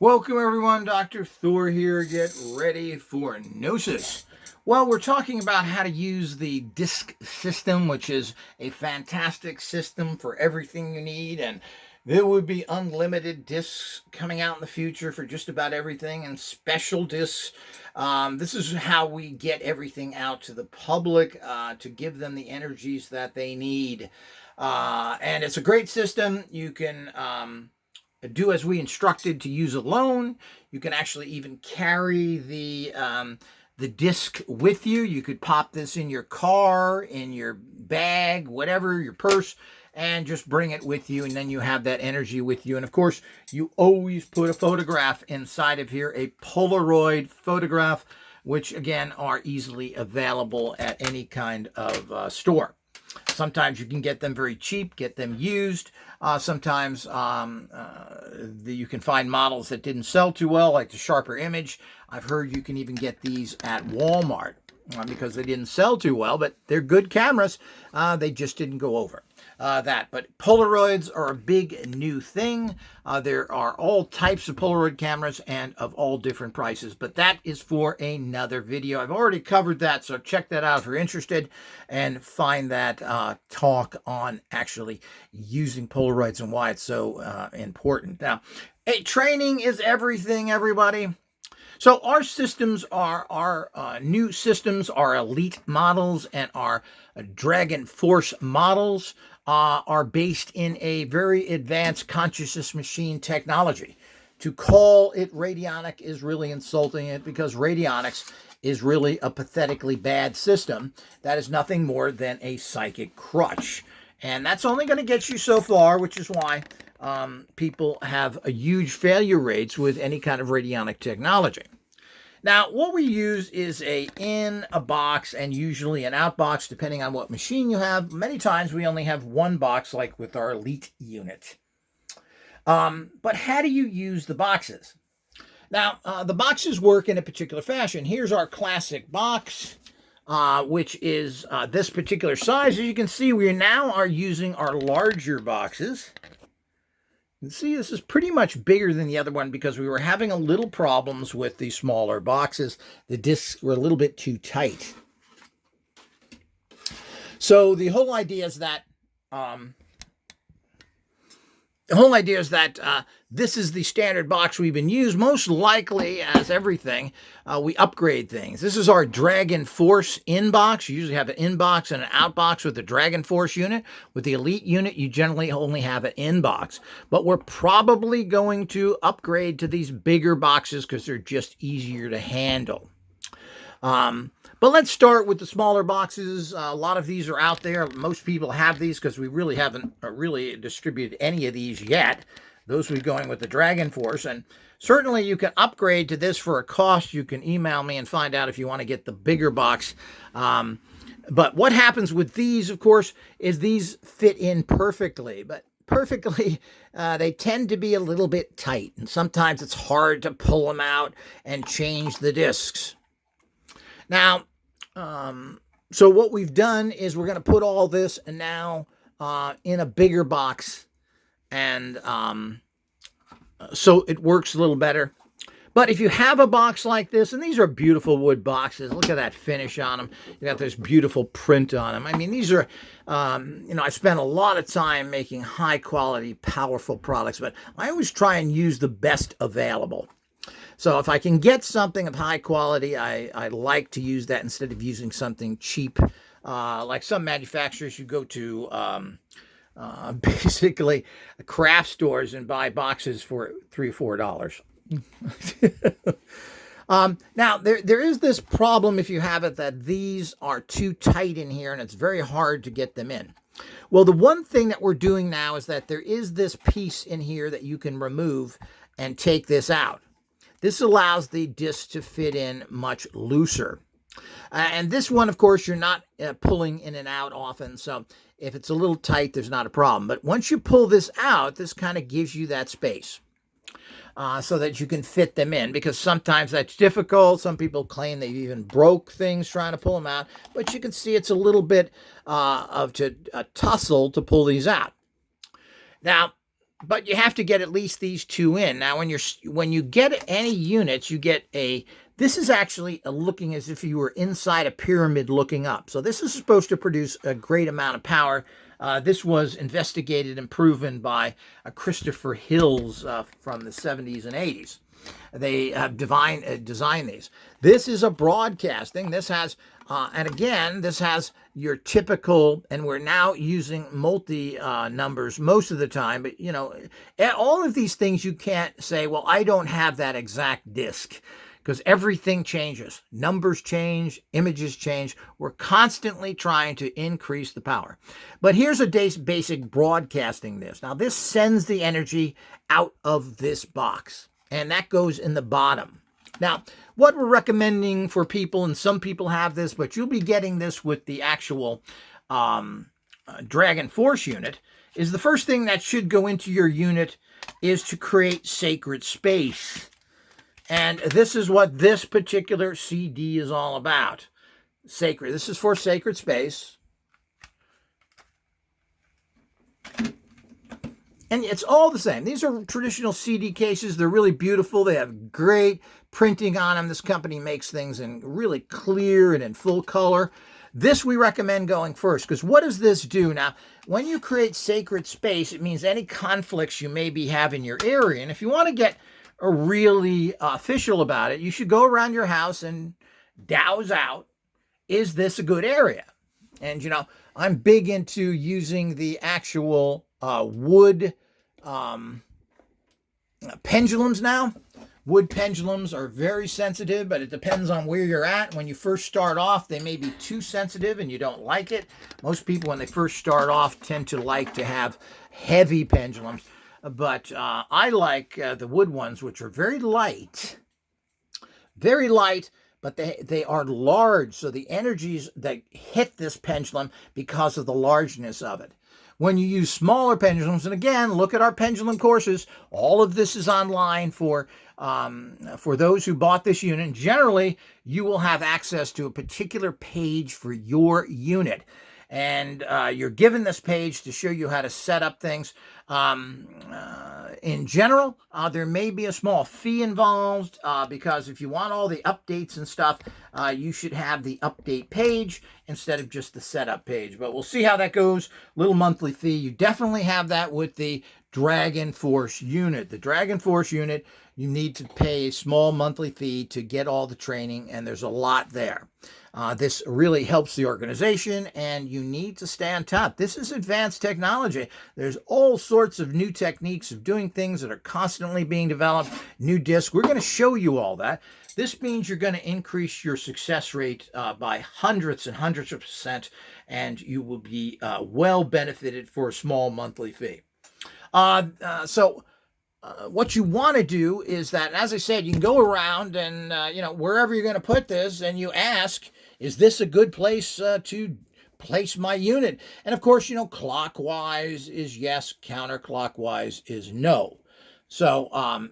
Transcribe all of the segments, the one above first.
Welcome everyone, Dr. Thor here. Get ready for Gnosis. Well, we're talking about how to use the disk system, which is a fantastic system for everything you need, and there would be unlimited disks coming out in the future for just about everything, and special disks. This is how we get everything out to the public to give them the energies that they need. And it's a great system. You can do as we instructed to use alone. You can actually even carry the disc with you. You could pop this in your car, in your bag, whatever, your purse, and just bring it with you, and then you have that energy with you. And of course, you always put a photograph inside of here, a Polaroid photograph, which again are easily available at any kind of store. Sometimes you can get them very cheap, get them used. Sometimes you can find models that didn't sell too well, like the Sharper Image. I've heard you can even get these at Walmart because they didn't sell too well, but they're good cameras. They just didn't go over that. But Polaroids are a big new thing. There are all types of Polaroid cameras and of all different prices, but that is for another video. I've already covered that, so check that out if you're interested and find that talk on actually using Polaroids and why it's so important. Now, hey, training is everything, everybody. So our systems our new systems, our elite models and our Dragon Force models are based in a very advanced consciousness machine technology. To call it radionic is really insulting it, because radionics is really a pathetically bad system that is nothing more than a psychic crutch. And that's only going to get you so far, which is why people have a huge failure rates with any kind of radionic technology. Now, what we use is a in a box and usually an out box, depending on what machine you have. Many times we only have one box, like with our elite unit. But how do you use the boxes? Now, the boxes work in a particular fashion. Here's our classic box, which is this particular size. As you can see, we now are using our larger boxes. You can see this is pretty much bigger than the other one because we were having a little problems with the smaller boxes. The discs were a little bit too tight. So the whole idea is that this is the standard box we've been used. Most likely, as everything, we upgrade things. This is our Dragon Force in-box. You usually have an in-box and an out-box with the Dragon Force unit. With the Elite unit, you generally only have an in-box. But we're probably going to upgrade to these bigger boxes because they're just easier to handle. But let's start with the smaller boxes. A lot of these are out there. Most people have these because we really haven't really distributed any of these yet. Those will be going with the Dragon Force. And certainly you can upgrade to this for a cost. You can email me and find out if you want to get the bigger box. But what happens with these, of course, is these fit in perfectly. But perfectly, they tend to be a little bit tight. And sometimes it's hard to pull them out and change the discs. Now, so what we've done is we're going to put all this now in a bigger box, and so it works a little better. But if you have a box like this, and these are beautiful wood boxes, look at that finish on them. You got this beautiful print on them. I mean, these are, I spent a lot of time making high quality, powerful products, but I always try and use the best available. So if I can get something of high quality, I like to use that instead of using something cheap. Like some manufacturers, you go to basically craft stores and buy boxes for $3 or $4. Now, there is this problem if you have it that these are too tight in here and it's very hard to get them in. Well, the one thing that we're doing now is that there is this piece in here that you can remove and take this out. This allows the disc to fit in much looser. And this one, of course, you're not pulling in and out often. So if it's a little tight, there's not a problem. But once you pull this out, this kind of gives you that space so that you can fit them in, because sometimes that's difficult. Some people claim they've even broke things trying to pull them out. But you can see it's a little bit of a tussle to pull these out. Now, but you have to get at least these two in. Now, when you get any units, you get this is actually looking as if you were inside a pyramid looking up. So this is supposed to produce a great amount of power. This was investigated and proven by Christopher Hills from the 70s and 80s. They have designed these. This is a broadcasting. This has, and again, this has your typical, and we're now using multi numbers most of the time, but you know, all of these things you can't say, well, I don't have that exact disc, because everything changes. Numbers change, images change. We're constantly trying to increase the power. But here's a basic broadcasting this. Now, this sends the energy out of this box, and that goes in the bottom. Now, what we're recommending for people, and some people have this, but you'll be getting this with the actual Dragon Force unit, is the first thing that should go into your unit is to create sacred space. And this is what this particular CD is all about. Sacred. This is for sacred space. And it's all the same. These are traditional CD cases. They're really beautiful. They have great printing on them. This company makes things in really clear and in full color. This we recommend going first, because what does this do? Now, when you create sacred space, it means any conflicts you maybe have in your area. And if you want to get really official about it, you should go around your house and douse out, is this a good area? And you know, I'm big into using the actual wood pendulums now. Wood pendulums are very sensitive, but it depends on where you're at. When you first start off, they may be too sensitive and you don't like it. Most people, when they first start off, tend to like to have heavy pendulums. But I like the wood ones, which are very light, but they are large. So the energies that hit this pendulum because of the largeness of it. When you use smaller pendulums, and again, look at our pendulum courses. All of this is online for those who bought this unit. And generally, you will have access to a particular page for your unit. And you're given this page to show you how to set up things. In general, there may be a small fee involved because if you want all the updates and stuff, you should have the update page instead of just the setup page. But we'll see how that goes. Little monthly fee. You definitely have that with the Dragon Force unit. The Dragon Force unit, you need to pay a small monthly fee to get all the training, and there's a lot there. This really helps the organization, and you need to stay on top. This is advanced technology. There's all sorts of new techniques of doing things that are constantly being developed, new discs. We're going to show you all that. This means you're going to increase your success rate by hundreds and hundreds of %, and you will be well benefited for a small monthly fee. What you want to do is that, as I said, you can go around and, wherever you're going to put this, and you ask, is this a good place to place my unit? And of course, clockwise is yes, counterclockwise is no. So,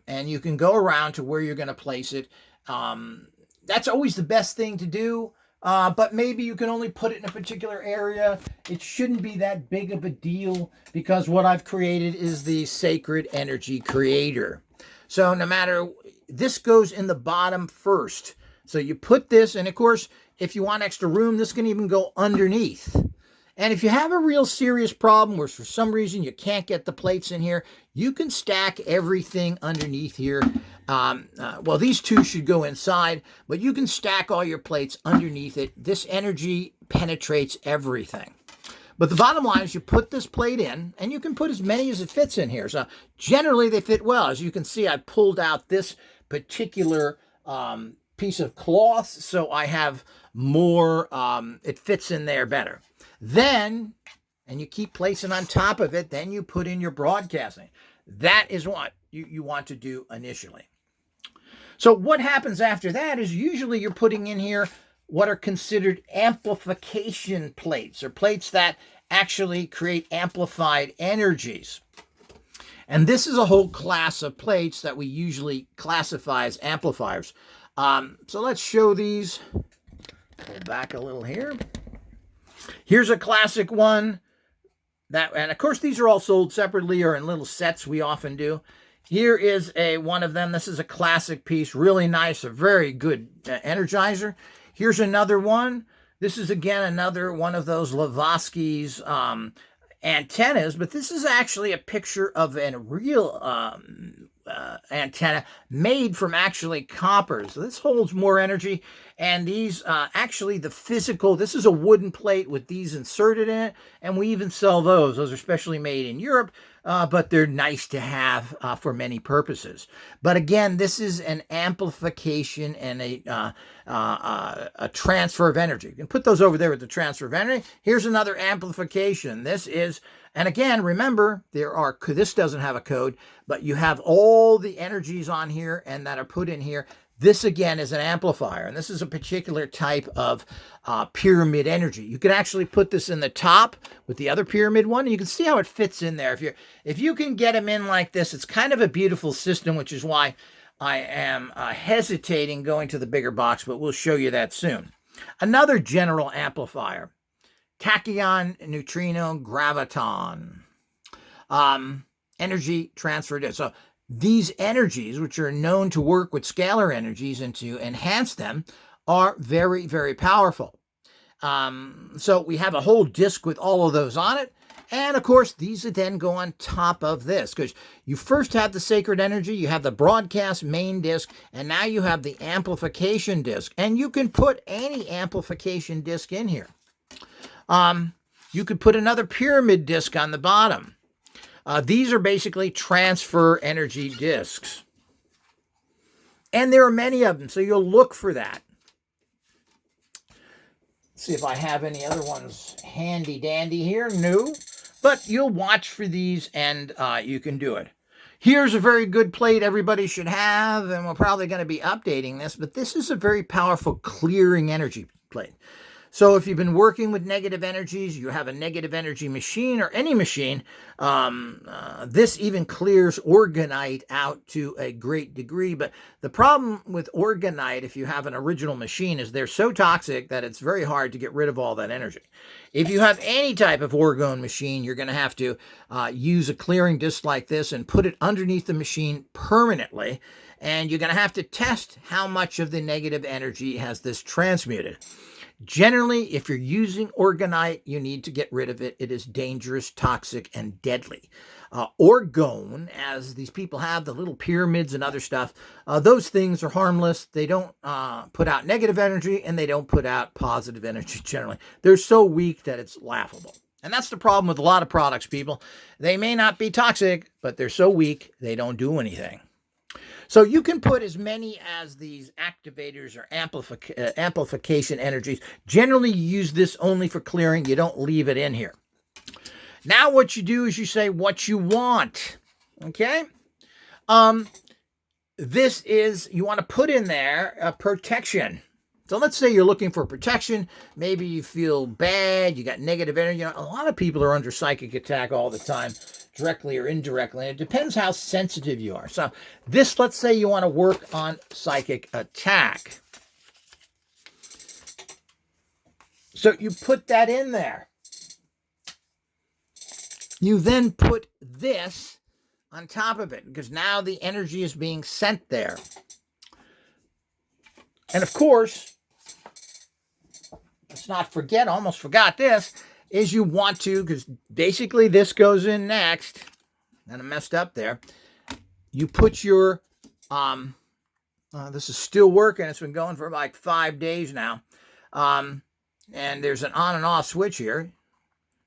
and you can go around to where you're going to place it. That's always the best thing to do. But maybe you can only put it in a particular area. It shouldn't be that big of a deal because what I've created is the Sacred Energy Creator. So no matter, this goes in the bottom first. So you put this, and of course, if you want extra room, this can even go underneath. And if you have a real serious problem where for some reason you can't get the plates in here, you can stack everything underneath here. Well, these two should go inside, but you can stack all your plates underneath it. This energy penetrates everything. But the bottom line is you put this plate in, and you can put as many as it fits in here. So generally they fit well. As you can see, I pulled out this particular piece of cloth, so I have more, it fits in there better. Then, and you keep placing on top of it, then you put in your broadcasting. That is what you want to do initially. So what happens after that is usually you're putting in here what are considered amplification plates, or plates that actually create amplified energies. And this is a whole class of plates that we usually classify as amplifiers. So let's show these. Pull back a little here. Here's a classic one. And of course, these are all sold separately or in little sets. We often do. Here is one of them. This is a classic piece, really nice, a very good energizer. Here's another one. This is again another one of those Lavoski's antennas, but this is actually a picture of a real antenna made from actually copper. So this holds more energy. And these actually the physical, this is a wooden plate with these inserted in it. And we even sell those. Those are specially made in Europe, but they're nice to have for many purposes. But again, this is an amplification and a transfer of energy. You can put those over there with the transfer of energy. Here's another amplification. This is, and again, remember, this doesn't have a code, but you have all the energies on here and that are put in here. This, again, is an amplifier, and this is a particular type of pyramid energy. You can actually put this in the top with the other pyramid one, and you can see how it fits in there. If you can get them in like this, it's kind of a beautiful system, which is why I am hesitating going to the bigger box, but we'll show you that soon. Another general amplifier, tachyon, neutrino, graviton, energy transfer disk. So these energies, which are known to work with scalar energies and to enhance them, are very, very powerful. So we have a whole disk with all of those on it. And of course, these then go on top of this, because you first have the sacred energy, you have the broadcast main disk, and now you have the amplification disk. And you can put any amplification disk in here. You could put another pyramid disk on the bottom. These are basically transfer energy disks. And there are many of them, so you'll look for that. Let's see if I have any other ones handy dandy here. No. But you'll watch for these and you can do it. Here's a very good plate everybody should have, and we're probably going to be updating this, but this is a very powerful clearing energy plate. So if you've been working with negative energies, you have a negative energy machine or any machine, this even clears orgonite out to a great degree. But the problem with orgonite, if you have an original machine, is they're so toxic that it's very hard to get rid of all that energy. If you have any type of orgone machine, you're going to have to use a clearing disc like this and put it underneath the machine permanently. And you're going to have to test how much of the negative energy has this transmuted. Generally, if you're using orgonite, you need to get rid of it. It is dangerous, toxic, and deadly. Orgone, as these people have, the little pyramids and other stuff, those things are harmless. They don't put out negative energy, and they don't put out positive energy generally. They're so weak that it's laughable. And that's the problem with a lot of products, people. They may not be toxic, but they're so weak, they don't do anything. So you can put as many as these activators or amplification energies. Generally, you use this only for clearing. You don't leave it in here. Now what you do is you say what you want. Okay? This is, you want to put in there a protection. So let's say you're looking for protection. Maybe you feel bad. You got negative energy. You know, a lot of people are under psychic attack all the time, directly or indirectly. And it depends how sensitive you are. So this, let's say you want to work on psychic attack. So you put that in there. You then put this on top of it, because now the energy is being sent there. And of course, let's not forget, almost forgot this, is you want to, because basically this goes in next, and I messed up there. You put your, this is still working. It's been going for like 5 days now. And there's an on and off switch here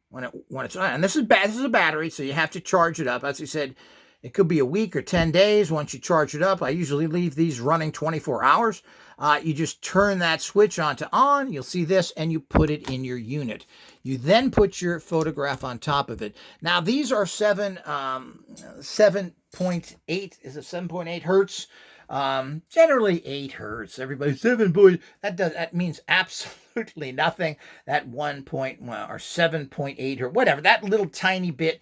when it's on. And this is a battery, so you have to charge it up. As I said, it could be a week or 10 days once you charge it up. I usually leave these running 24 hours. You just turn that switch on to on. You'll see this, and you put it in your unit. You then put your photograph on top of it. Now, these are 7.8, is it 7.8 hertz? Generally 8 hertz. Everybody 7 point. That means absolutely nothing. That 1 point or 7.8 or whatever, that little tiny bit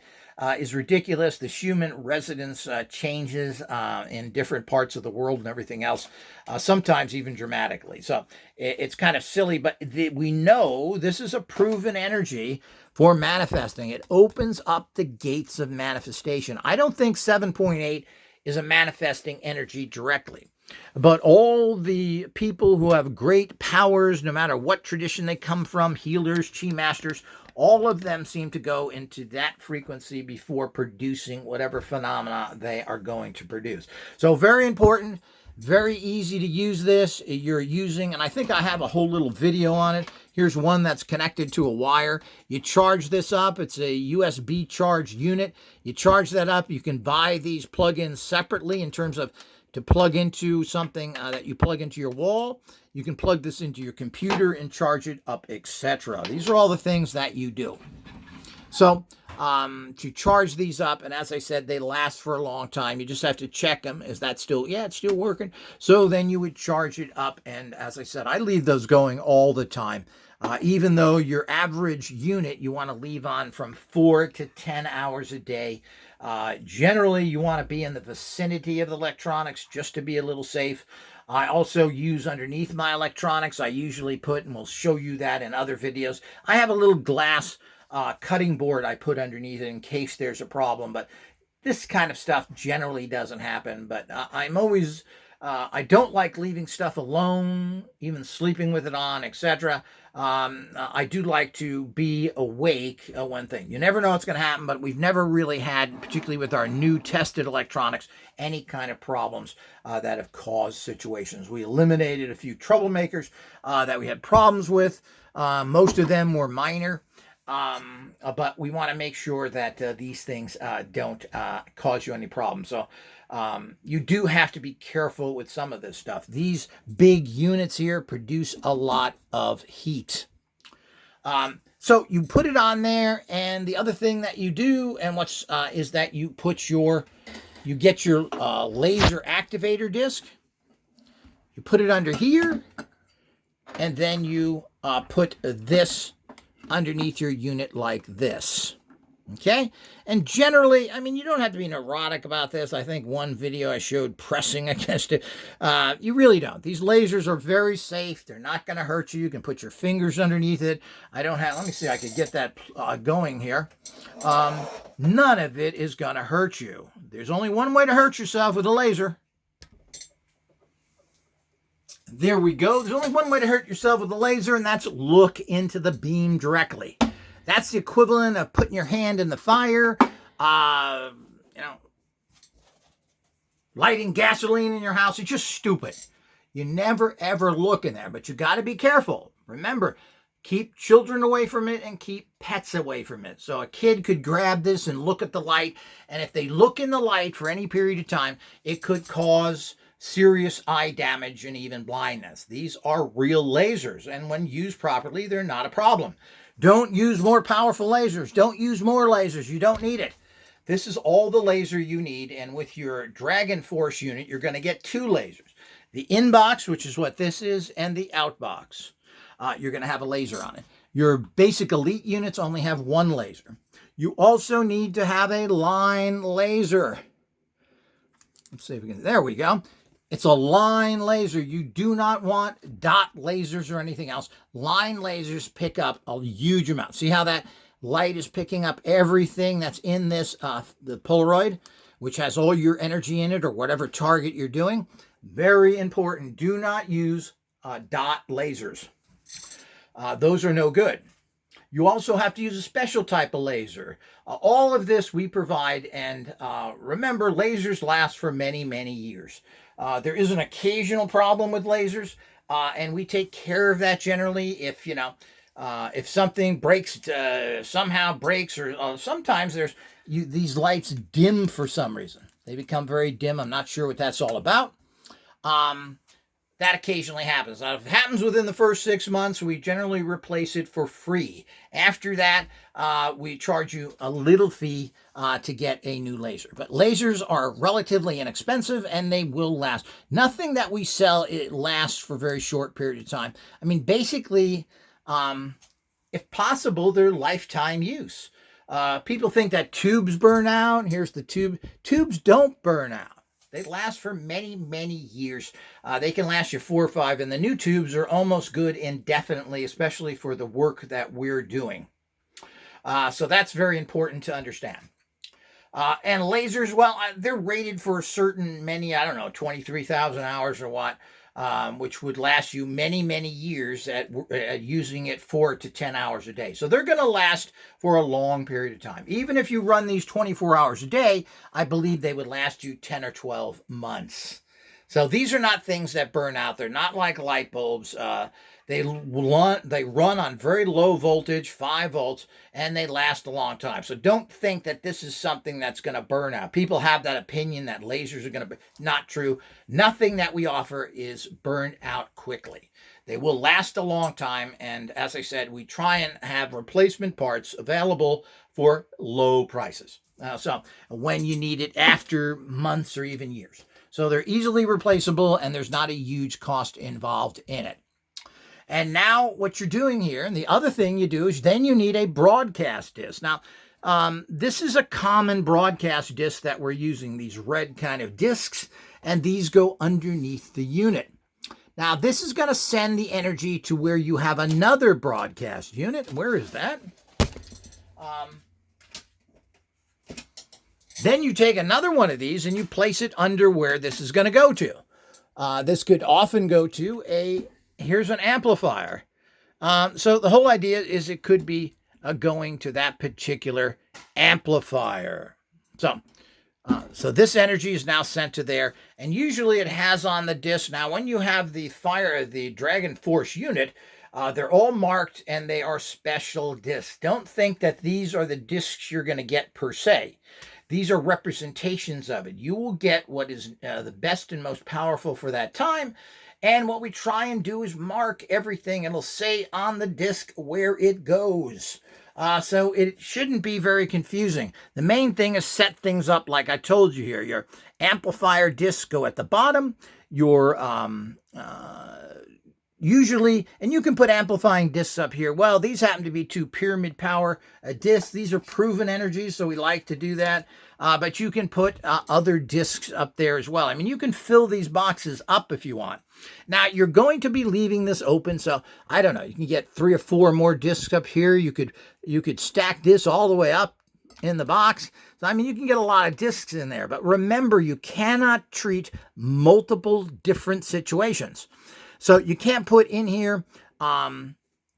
is ridiculous. The human residence changes in different parts of the world and everything else, sometimes even dramatically. So it's kind of silly, but we know this is a proven energy for manifesting. It opens up the gates of manifestation. I don't think 7.8 is a manifesting energy directly. But all the people who have great powers, no matter what tradition they come from, healers, chi masters, all of them seem to go into that frequency before producing whatever phenomena they are going to produce. So very important, very easy to use this. You're using, and I think I have a whole little video on it. Here's one that's connected to a wire. You charge this up. It's a USB charged unit. You charge that up. You can buy these plugins separately in terms of to plug into something that you plug into your wall. You can plug this into your computer and charge it up, etc. These are all the things that you do. So to charge these up, and as I said, they last for a long time. You just have to check them. Is that still, yeah, it's still working. So then you would charge it up. And as I said, I leave those going all the time. Even though your average unit you want to leave on from 4 to 10 hours a day. Generally, you want to be in the vicinity of the electronics just to be a little safe. I also use underneath my electronics. I usually put, and we'll show you that in other videos, I have a little glass cutting board I put underneath it in case there's a problem. But this kind of stuff generally doesn't happen. But I'm always, I don't like leaving stuff alone, even sleeping with it on, etc. I do like to be awake. One thing, you never know what's going to happen, but we've never really had, particularly with our new tested electronics, any kind of problems that have caused situations. We eliminated a few troublemakers that we had problems with. Most of them were minor. But we want to make sure that these things don't cause you any problems. So you do have to be careful with some of this stuff. These big units here produce a lot of heat. So you put it on there, and the other thing that you do, and is that you put you get your laser activator disc. You put it under here, and then you put this underneath your unit like this. Okay? And generally, I mean, you don't have to be neurotic about this. I think one video I showed pressing against it. You really don't. These lasers are very safe. They're not going to hurt you. You can put your fingers underneath it. Let me see if I could get that going here. None of it is going to hurt you. There's only one way to hurt yourself with a laser. There we go. There's only one way to hurt yourself with a laser, and that's look into the beam directly. That's the equivalent of putting your hand in the fire, lighting gasoline in your house. It's just stupid. You never, ever look in there, but you got to be careful. Remember, keep children away from it and keep pets away from it. So a kid could grab this and look at the light, and if they look in the light for any period of time, it could cause serious eye damage and even blindness. These are real lasers, and when used properly, they're not a problem. Don't use more powerful lasers. Don't use more lasers. You don't need it. This is all the laser you need, and with your Dragon Force unit, you're going to get 2 lasers. The inbox, which is what this is, and the outbox. You're going to have a laser on it. Your basic elite units only have 1 laser. You also need to have a line laser. Let's see if we can, there we go. It's a line laser. You do not want dot lasers or anything else. Line lasers pick up a huge amount. See how that light is picking up everything that's in this, the Polaroid, which has all your energy in it or whatever target you're doing. Very important. Do not use dot lasers. Those are no good. You also have to use a special type of laser. All of this we provide, and remember, lasers last for many, many years. There is an occasional problem with lasers, and we take care of that generally. If something breaks, somehow breaks, or sometimes these lights dim for some reason. They become very dim. I'm not sure what that's all about. That occasionally happens. Now, if it happens within the first 6 months, we generally replace it for free. After that, we charge you a little fee to get a new laser. But lasers are relatively inexpensive, and they will last. Nothing that we sell, it lasts for a very short period of time. I mean, basically, if possible, they're lifetime use. People think that tubes burn out. Here's the tube. Tubes don't burn out. They last for many, many years. They can last you 4 or 5, and the new tubes are almost good indefinitely, especially for the work that we're doing. So that's very important to understand. And lasers, well, they're rated for a certain many, I don't know, 23,000 hours or what, which would last you many, many years at using it 4 to 10 hours a day. So they're going to last for a long period of time. Even if you run these 24 hours a day, I believe they would last you 10 or 12 months. So these are not things that burn out. They're not like light bulbs. They run on very low voltage, 5 volts, and they last a long time. So don't think that this is something that's going to burn out. People have that opinion that lasers are going to be not true. Nothing that we offer is burned out quickly. They will last a long time, and as I said, we try and have replacement parts available for low prices. So when you need it after months or even years. So they're easily replaceable, and there's not a huge cost involved in it. And now what you're doing here, and the other thing you do is then you need a broadcast disc. Now, this is a common broadcast disc that we're using, these red kind of discs, and these go underneath the unit. Now, this is going to send the energy to where you have another broadcast unit. Where is that? Then you take another one of these and you place it under where this is going to go to. This could often go to here's an amplifier. So the whole idea is it could be going to that particular amplifier. So this energy is now sent to there, and usually it has on the disc. Now, when you have the Dragon Force unit, they're all marked and they are special discs. Don't think that these are the discs you're going to get per se. These are representations of it. You will get what is the best and most powerful for that time. And what we try and do is mark everything. It'll say on the disc where it goes. So it shouldn't be very confusing. The main thing is set things up like I told you here. Your amplifier discs go at the bottom. Your usually, and you can put amplifying discs up here. Well, these happen to be 2 pyramid power discs. These are proven energies, so we like to do that. But you can put other discs up there as well. I mean, you can fill these boxes up if you want. Now, you're going to be leaving this open, so I don't know. You can get 3 or 4 more discs up here. You could stack this all the way up in the box. So, I mean, you can get a lot of discs in there. But remember, you cannot treat multiple different situations. So you can't put in here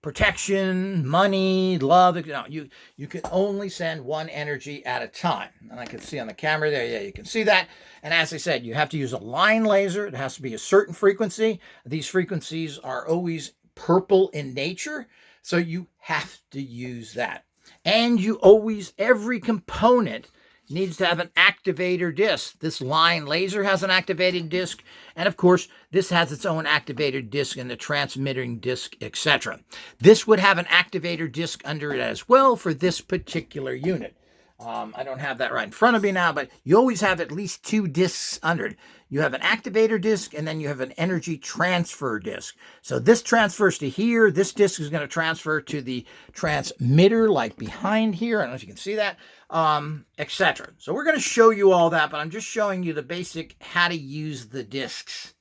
protection, money, love. No, you can only send one energy at a time. And I can see on the camera there, yeah, you can see that. And as I said, you have to use a line laser. It has to be a certain frequency. These frequencies are always purple in nature, so you have to use that. And you always, every component needs to have an activator disc. This line laser has an activated disc, and of course, this has its own activator disc and the transmitting disc, etc. This would have an activator disc under it as well for this particular unit. I don't have that right in front of me now, but you always have at least 2 discs under it. You have an activator disc, and then you have an energy transfer disc. So this transfers to here. This disc is going to transfer to the transmitter, like behind here. I don't know if you can see that, etc. So we're going to show you all that, but I'm just showing you the basic how to use the discs.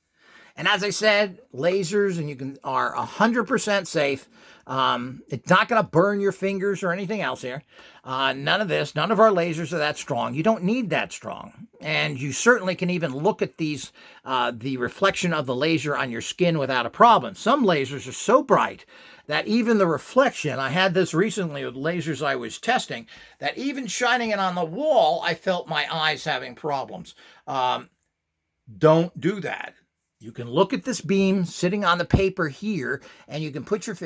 And as I said, lasers are 100% safe. It's not going to burn your fingers or anything else here. None of our lasers are that strong. You don't need that strong. And you certainly can even look at these, the reflection of the laser on your skin without a problem. Some lasers are so bright that even the reflection, I had this recently with lasers I was testing, that even shining it on the wall, I felt my eyes having problems. Don't do that. You can look at this beam sitting on the paper here, and you can put your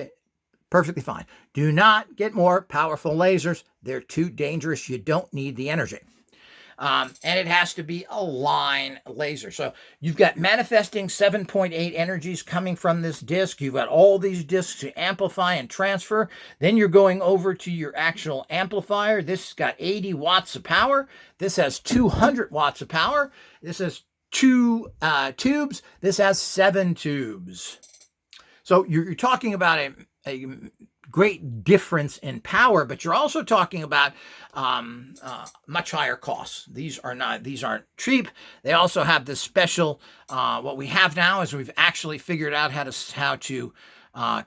perfectly fine. Do not get more powerful lasers. They're too dangerous. You don't need the energy. And it has to be a line laser. So you've got manifesting 7.8 energies coming from this disc. You've got all these discs to amplify and transfer. Then you're going over to your actual amplifier. This has got 80 watts of power. This has 200 watts of power. This has 2 tubes. This has 7 tubes. So you're talking about a great difference in power, but you're also talking about much higher costs. These aren't cheap. They also have this special, what we have now is we've actually figured out how to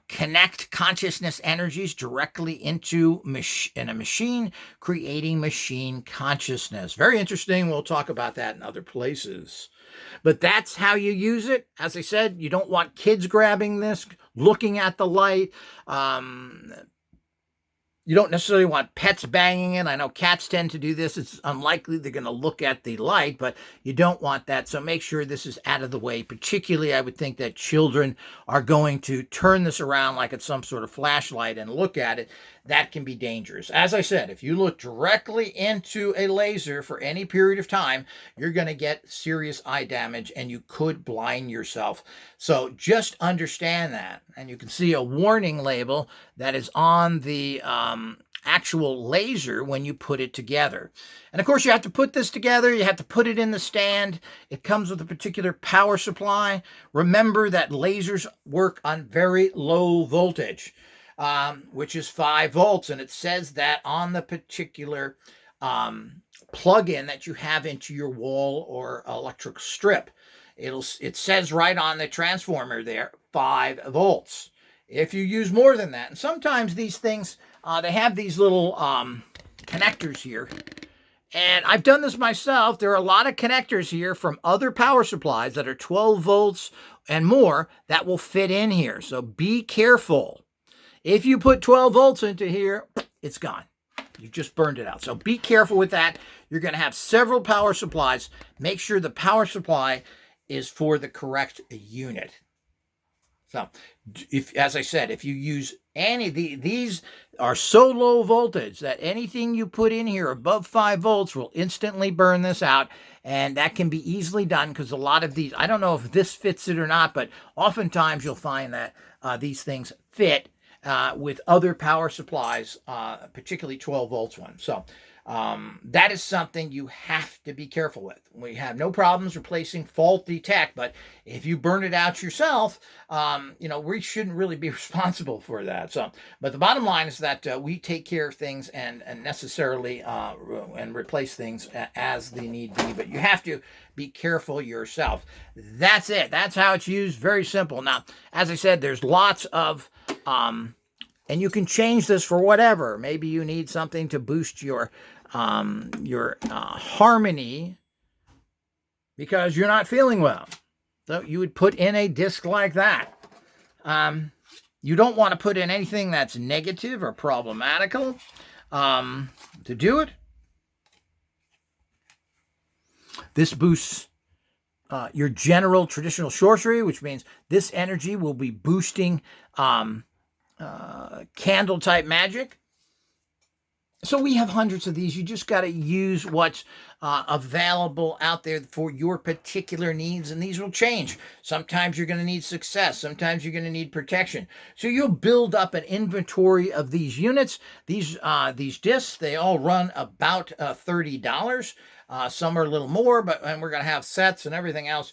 connect consciousness energies directly into in a machine, creating machine consciousness. Very interesting. We'll talk about that in other places. But that's how you use it. As I said, you don't want kids grabbing this, looking at the light. You don't necessarily want pets banging it. I know cats tend to do this. It's unlikely they're going to look at the light, but you don't want that. So make sure this is out of the way. Particularly, I would think that children are going to turn this around like it's some sort of flashlight and look at it. That can be dangerous. As I said, if you look directly into a laser for any period of time, you're going to get serious eye damage and you could blind yourself. So just understand that. And you can see a warning label that is on the actual laser when you put it together. And of course, you have to put this together. You have to put it in the stand. It comes with a particular power supply. Remember that lasers work on very low voltage, which is 5 volts. And it says that on the particular plug-in that you have into your wall or electric strip. It says right on the transformer there, 5 volts. If you use more than that, and sometimes these things, they have these little connectors here. And I've done this myself. There are a lot of connectors here from other power supplies that are 12 volts and more that will fit in here. So be careful. If you put 12 volts into here, it's gone. You just burned it out. So be careful with that. You're going to have several power supplies. Make sure the power supply is for the correct unit. So, as I said, if you use any of these are so low voltage that anything you put in here above 5 volts will instantly burn this out. And that can be easily done because a lot of these, I don't know if this fits it or not, but oftentimes you'll find that these things fit with other power supplies, particularly 12 volts ones. So that is something you have to be careful with. We have no problems replacing faulty tech, but if you burn it out yourself, we shouldn't really be responsible for that. So, but the bottom line is that we take care of things and necessarily and replace things as they need be. But you have to be careful yourself. That's it. That's how it's used. Very simple. Now, as I said, there's lots of and you can change this for whatever. Maybe you need something to boost your harmony because you're not feeling well. So you would put in a disc like that. You don't want to put in anything that's negative or problematical to do it. This boosts your general traditional sorcery, which means this energy will be boosting candle type magic. So we have hundreds of these. You just got to use what's available out there for your particular needs, and these will change. Sometimes you're going to need success. Sometimes you're going to need protection. So you'll build up an inventory of these units. These discs, they all run about $30. Some are a little more, and we're going to have sets and everything else.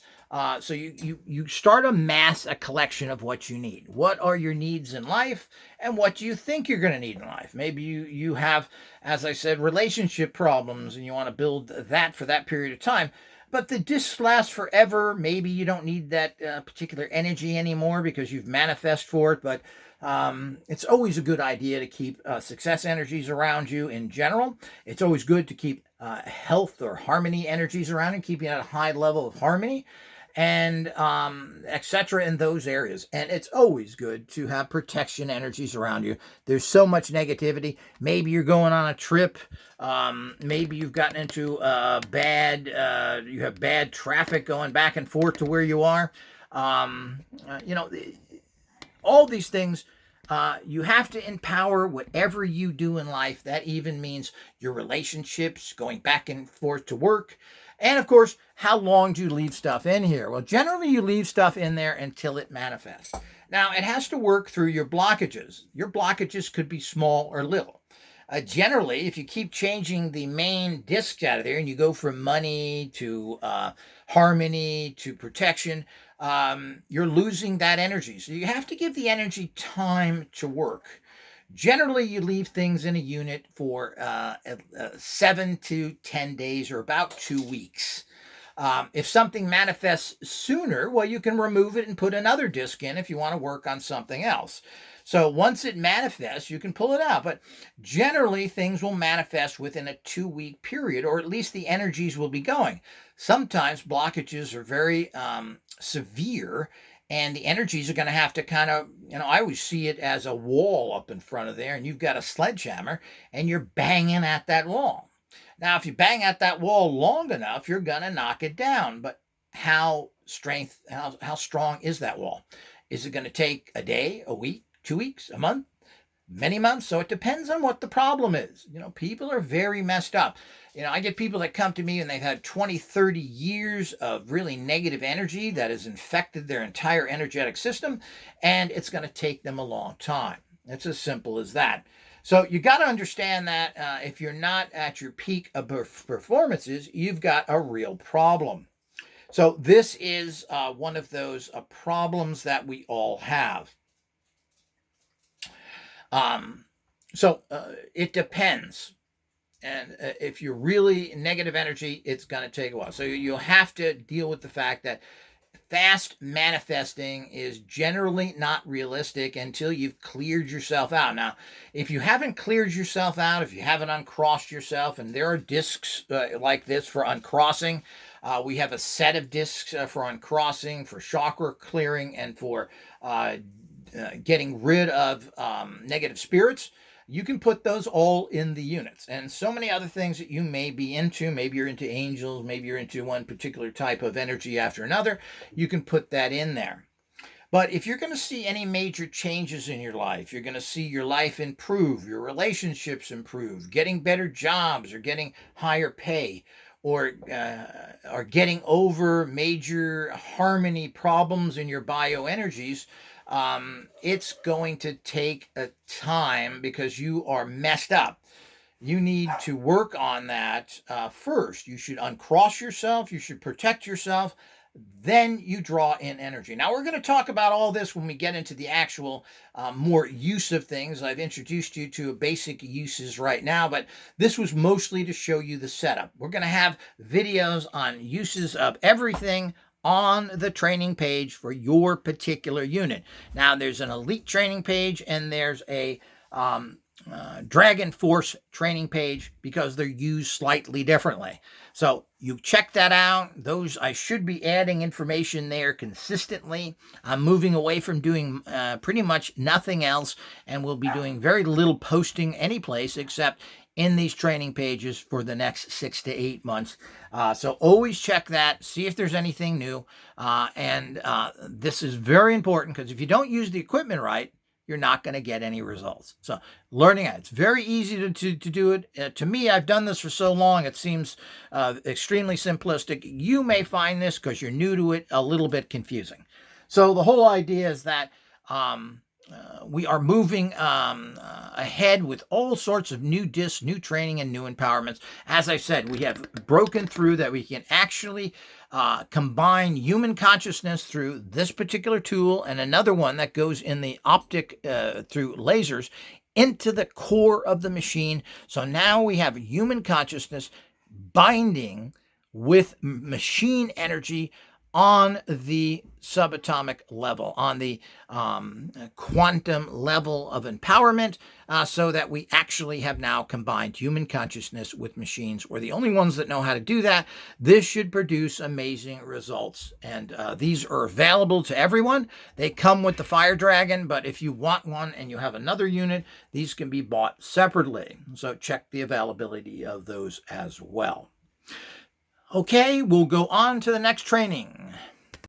So you start a collection of what you need. What are your needs in life, and what do you think you're going to need in life? Maybe you have, as I said, relationship problems, and you want to build that for that period of time. But the discs last forever. Maybe you don't need that particular energy anymore because you've manifested for it. But it's always a good idea to keep success energies around you in general. It's always good to keep health or harmony energies around and keeping at a high level of harmony and etc. in those areas. And it's always good to have protection energies around you. There's so much negativity. Maybe you're going on a trip. Maybe you've gotten into you have bad traffic going back and forth to where you are. All these things, you have to empower whatever you do in life. That even means your relationships, going back and forth to work. And of course, how long do you leave stuff in here? Well, generally you leave stuff in there until it manifests. Now, it has to work through your blockages. Your blockages could be small or little. Generally, if you keep changing the main disc out of there and you go from money to harmony to protection, you're losing that energy. So you have to give the energy time to work. Generally, you leave things in a unit for 7 to 10 days or about 2 weeks. If something manifests sooner, well, you can remove it and put another disc in if you want to work on something else. So once it manifests, you can pull it out. But generally, things will manifest within a 2 week period, or at least the energies will be going. Sometimes blockages are very severe, and the energies are going to have to kind of, I always see it as a wall up in front of there, and you've got a sledgehammer and you're banging at that wall. Now, if you bang at that wall long enough, you're going to knock it down. But how strong is that wall? Is it going to take a day, a week, 2 weeks, a month, many months? So it depends on what the problem is. People are very messed up. I get people that come to me and they've had 20, 30 years of really negative energy that has infected their entire energetic system, and it's going to take them a long time. It's as simple as that. So you got to understand that if you're not at your peak of performances, you've got a real problem. So this is one of those problems that we all have. It depends. And if you're really negative energy, it's going to take a while. So you'll have to deal with the fact that fast manifesting is generally not realistic until you've cleared yourself out. Now, if you haven't cleared yourself out, if you haven't uncrossed yourself, and there are discs like this for uncrossing, we have a set of discs for uncrossing, for chakra clearing, and for getting rid of negative spirits. You can put those all in the units, and so many other things that you may be into. Maybe you're into angels, maybe you're into one particular type of energy after another. You can put that in there. But if you're going to see any major changes in your life, you're going to see your life improve, your relationships improve, getting better jobs or getting higher pay, or getting over major harmony problems in your bioenergies, it's going to take a time because you are messed up. You need to work on that first. You should uncross yourself. You should protect yourself. Then you draw in energy. Now, we're going to talk about all this when we get into the actual more use of things. I've introduced you to basic uses right now, but this was mostly to show you the setup. We're going to have videos on uses of everything on the training page for your particular unit. Now, there's an elite training page and there's a Dragon Force training page because they're used slightly differently. So you check that out. Those, I should be adding information there consistently. I'm moving away from doing pretty much nothing else, and we'll be doing very little posting any place except in these training pages for the next 6 to 8 months. So always check that, see if there's anything new. And this is very important because if you don't use the equipment right, you're not going to get any results. So learning it. It's very easy to do it. To me, I've done this for so long, it seems extremely simplistic. You may find this, because you're new to it, a little bit confusing. So the whole idea is that we are moving ahead with all sorts of new discs, new training, and new empowerments. As I said, we have broken through that we can actually combine human consciousness through this particular tool and another one that goes in the optic through lasers into the core of the machine. So now we have human consciousness binding with machine energy on the subatomic level, on the quantum level of empowerment, so that we actually have now combined human consciousness with machines. We're the only ones that know how to do that. This should produce amazing results, and these are available to everyone. They come with the Fire Dragon, but if you want one and you have another unit, these can be bought separately. So check the availability of those as well. Okay, we'll go on to the next training.